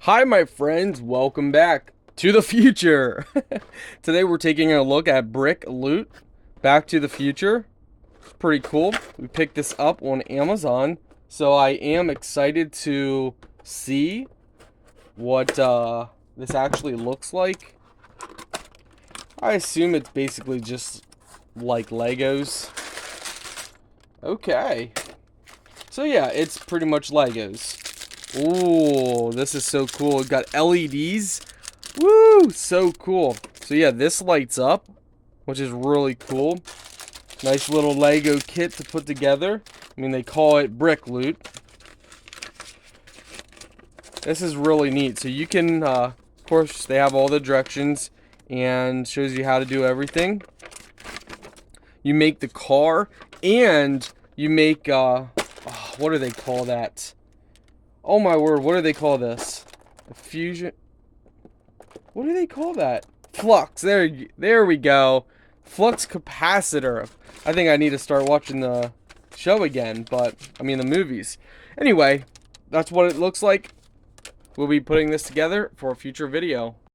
Hi, my friends. Welcome back to the future. Today we're taking a look at brick loot. Back to the Future. It's pretty cool. We picked this up on Amazon, so I am excited to see what this actually looks like. I assume it's basically just like Legos. Okay. So yeah, it's pretty much Legos. Ooh, this is so cool. It got LEDs. Woo, so cool. So yeah, this lights up, which is really cool. Nice little Lego kit to put together. I mean, they call it brick loot. This is really neat. So you can, of course, they have all the directions and shows you how to do everything. You make the car and you make, what do they call that? Oh my word, what do they call this? A fusion. What do they call that? Flux. There we go. Flux Capacitor. I think I need to start watching the show again, but I mean the movies. Anyway, that's what it looks like. We'll be putting this together for a future video.